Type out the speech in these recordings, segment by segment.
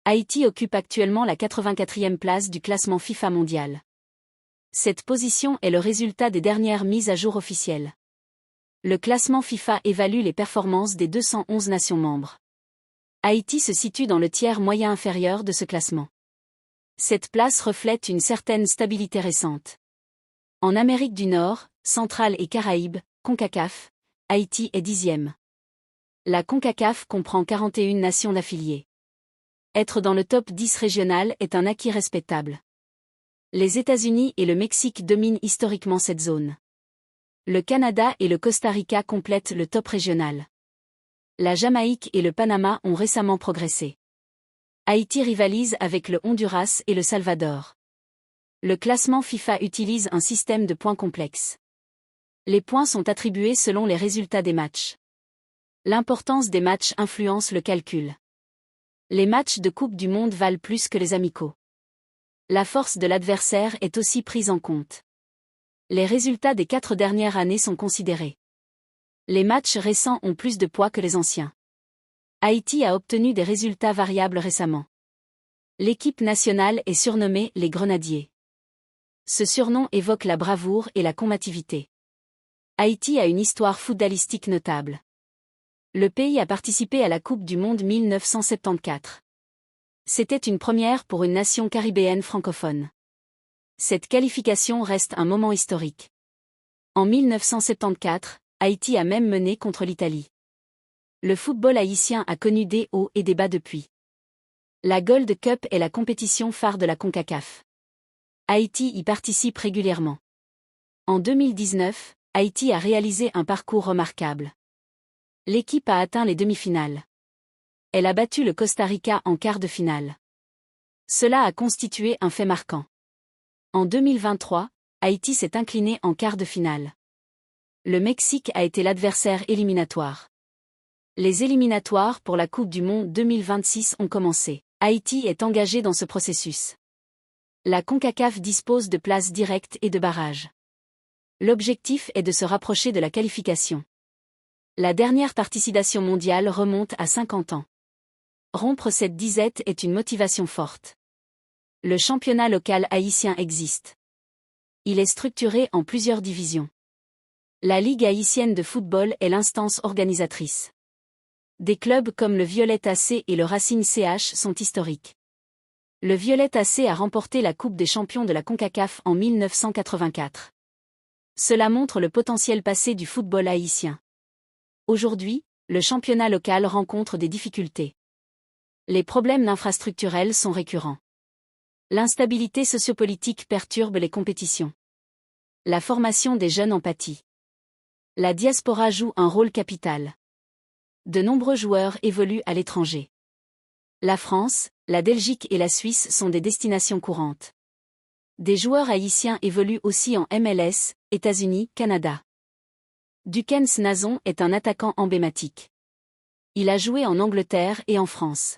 Haïti occupe actuellement la 84e place du classement FIFA mondial. Cette position est le résultat des dernières mises à jour officielles. Le classement FIFA évalue les performances des 211 nations membres. Haïti se situe dans le tiers moyen inférieur de ce classement. Cette place reflète une certaine stabilité récente. En Amérique du Nord, centrale et Caraïbes, CONCACAF, Haïti est 10e. La CONCACAF comprend 41 nations d'affiliés. Être dans le top 10 régional est un acquis respectable. Les États-Unis et le Mexique dominent historiquement cette zone. Le Canada et le Costa Rica complètent le top régional. La Jamaïque et le Panama ont récemment progressé. Haïti rivalise avec le Honduras et le Salvador. Le classement FIFA utilise un système de points complexe. Les points sont attribués selon les résultats des matchs. L'importance des matchs influence le calcul. Les matchs de Coupe du Monde valent plus que les amicaux. La force de l'adversaire est aussi prise en compte. Les résultats des 4 dernières années sont considérés. Les matchs récents ont plus de poids que les anciens. Haïti a obtenu des résultats variables récemment. L'équipe nationale est surnommée les Grenadiers. Ce surnom évoque la bravoure et la combativité. Haïti a une histoire footballistique notable. Le pays a participé à la Coupe du Monde 1974. C'était une première pour une nation caribéenne francophone. Cette qualification reste un moment historique. En 1974, Haïti a même mené contre l'Italie. Le football haïtien a connu des hauts et des bas depuis. La Gold Cup est la compétition phare de la CONCACAF. Haïti y participe régulièrement. En 2019, Haïti a réalisé un parcours remarquable. L'équipe a atteint les demi-finales. Elle a battu le Costa Rica en quart de finale. Cela a constitué un fait marquant. En 2023, Haïti s'est incliné en quart de finale. Le Mexique a été l'adversaire éliminatoire. Les éliminatoires pour la Coupe du Monde 2026 ont commencé. Haïti est engagé dans ce processus. La CONCACAF dispose de places directes et de barrages. L'objectif est de se rapprocher de la qualification. La dernière participation mondiale remonte à 50 ans. Rompre cette disette est une motivation forte. Le championnat local haïtien existe. Il est structuré en plusieurs divisions. La Ligue haïtienne de football est l'instance organisatrice. Des clubs comme le Violet AC et le Racing CH sont historiques. Le Violet AC a remporté la Coupe des champions de la CONCACAF en 1984. Cela montre le potentiel passé du football haïtien. Aujourd'hui, le championnat local rencontre des difficultés. Les problèmes infrastructurels sont récurrents. L'instabilité sociopolitique perturbe les compétitions. La formation des jeunes en pâtit. La diaspora joue un rôle capital. De nombreux joueurs évoluent à l'étranger. La France, la Belgique et la Suisse sont des destinations courantes. Des joueurs haïtiens évoluent aussi en MLS, États-Unis, Canada. Dukens Nazon est un attaquant emblématique. Il a joué en Angleterre et en France.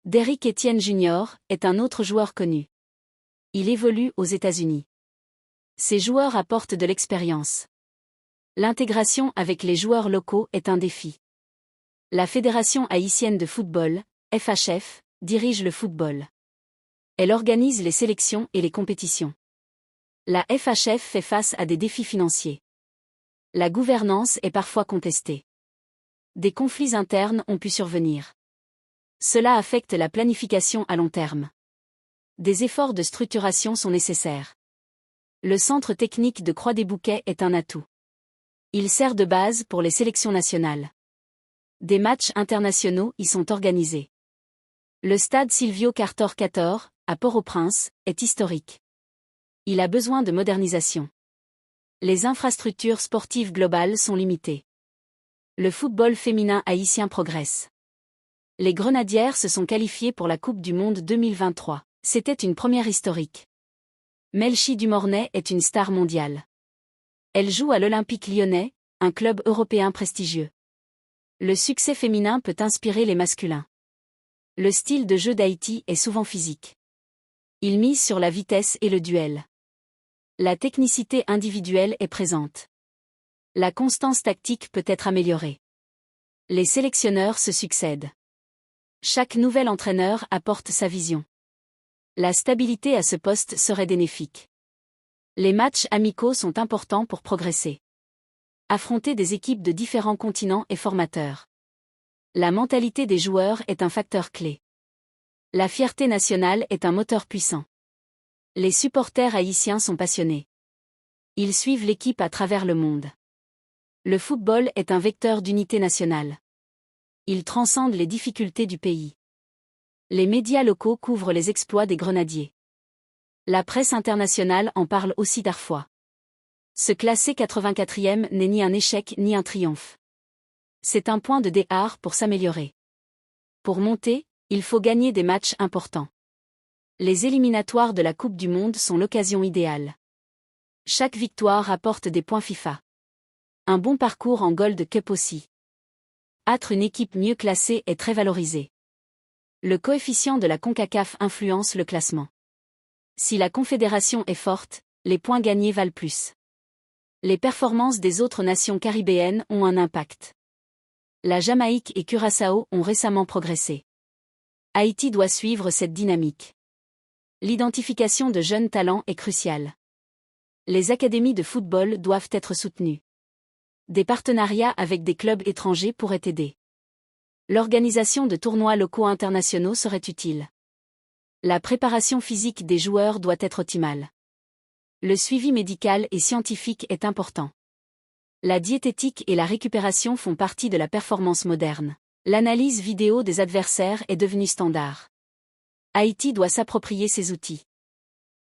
Derrick Etienne Jr. est un autre joueur connu. Il évolue aux États-Unis. Ces joueurs apportent de l'expérience. L'intégration avec les joueurs locaux est un défi. La Fédération haïtienne de football, FHF, dirige le football. Elle organise les sélections et les compétitions. La FHF fait face à des défis financiers. La gouvernance est parfois contestée. Des conflits internes ont pu survenir. Cela affecte la planification à long terme. Des efforts de structuration sont nécessaires. Le centre technique de Croix-des-Bouquets est un atout. Il sert de base pour les sélections nationales. Des matchs internationaux y sont organisés. Le stade Silvio Cartor 14, à Port-au-Prince, est historique. Il a besoin de modernisation. Les infrastructures sportives globales sont limitées. Le football féminin haïtien progresse. Les Grenadières se sont qualifiées pour la Coupe du Monde 2023. C'était une première historique. Melchi Dumornay est une star mondiale. Elle joue à l'Olympique lyonnais, un club européen prestigieux. Le succès féminin peut inspirer les masculins. Le style de jeu d'Haïti est souvent physique. Il mise sur la vitesse et le duel. La technicité individuelle est présente. La constance tactique peut être améliorée. Les sélectionneurs se succèdent. Chaque nouvel entraîneur apporte sa vision. La stabilité à ce poste serait bénéfique. Les matchs amicaux sont importants pour progresser. Affronter des équipes de différents continents est formateur. La mentalité des joueurs est un facteur clé. La fierté nationale est un moteur puissant. Les supporters haïtiens sont passionnés. Ils suivent l'équipe à travers le monde. Le football est un vecteur d'unité nationale. Il transcende les difficultés du pays. Les médias locaux couvrent les exploits des grenadiers. La presse internationale en parle aussi parfois. Se classer 84e n'est ni un échec ni un triomphe. C'est un point de départ pour s'améliorer. Pour monter, il faut gagner des matchs importants. Les éliminatoires de la Coupe du Monde sont l'occasion idéale. Chaque victoire apporte des points FIFA. Un bon parcours en Gold Cup aussi. Être une équipe mieux classée est très valorisé. Le coefficient de la CONCACAF influence le classement. Si la confédération est forte, les points gagnés valent plus. Les performances des autres nations caribéennes ont un impact. La Jamaïque et Curaçao ont récemment progressé. Haïti doit suivre cette dynamique. L'identification de jeunes talents est cruciale. Les académies de football doivent être soutenues. Des partenariats avec des clubs étrangers pourraient aider. L'organisation de tournois locaux internationaux serait utile. La préparation physique des joueurs doit être optimale. Le suivi médical et scientifique est important. La diététique et la récupération font partie de la performance moderne. L'analyse vidéo des adversaires est devenue standard. Haïti doit s'approprier ces outils.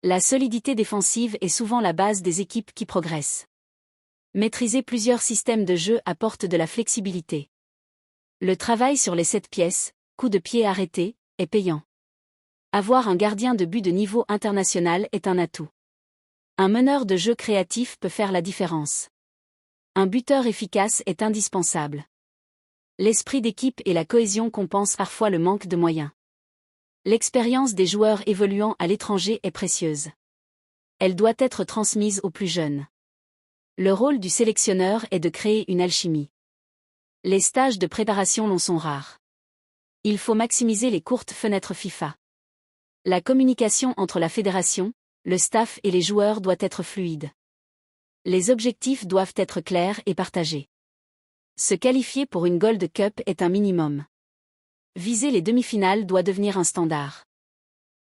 La solidité défensive est souvent la base des équipes qui progressent. Maîtriser plusieurs systèmes de jeu apporte de la flexibilité. Le travail sur les 7 pièces, coups de pied arrêtés, est payant. Avoir un gardien de but de niveau international est un atout. Un meneur de jeu créatif peut faire la différence. Un buteur efficace est indispensable. L'esprit d'équipe et la cohésion compensent parfois le manque de moyens. L'expérience des joueurs évoluant à l'étranger est précieuse. Elle doit être transmise aux plus jeunes. Le rôle du sélectionneur est de créer une alchimie. Les stages de préparation longs sont rares. Il faut maximiser les courtes fenêtres FIFA. La communication entre la fédération, le staff et les joueurs doit être fluide. Les objectifs doivent être clairs et partagés. Se qualifier pour une Gold Cup est un minimum. Viser les demi-finales doit devenir un standard.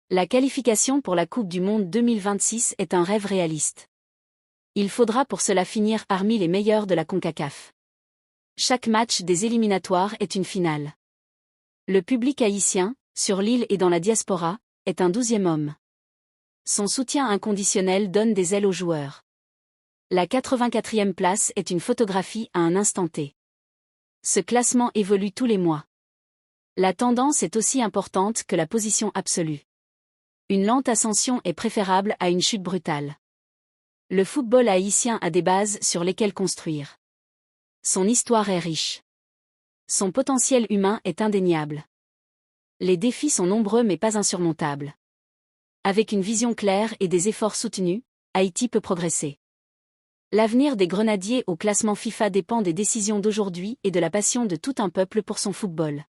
La qualification pour la Coupe du Monde 2026 est un rêve réaliste. Il faudra pour cela finir parmi les meilleurs de la CONCACAF. Chaque match des éliminatoires est une finale. Le public haïtien, sur l'île et dans la diaspora, est un 12e homme. Son soutien inconditionnel donne des ailes aux joueurs. La 84e place est une photographie à un instant T. Ce classement évolue tous les mois. La tendance est aussi importante que la position absolue. Une lente ascension est préférable à une chute brutale. Le football haïtien a des bases sur lesquelles construire. Son histoire est riche. Son potentiel humain est indéniable. Les défis sont nombreux mais pas insurmontables. Avec une vision claire et des efforts soutenus, Haïti peut progresser. L'avenir des Grenadiers au classement FIFA dépend des décisions d'aujourd'hui et de la passion de tout un peuple pour son football.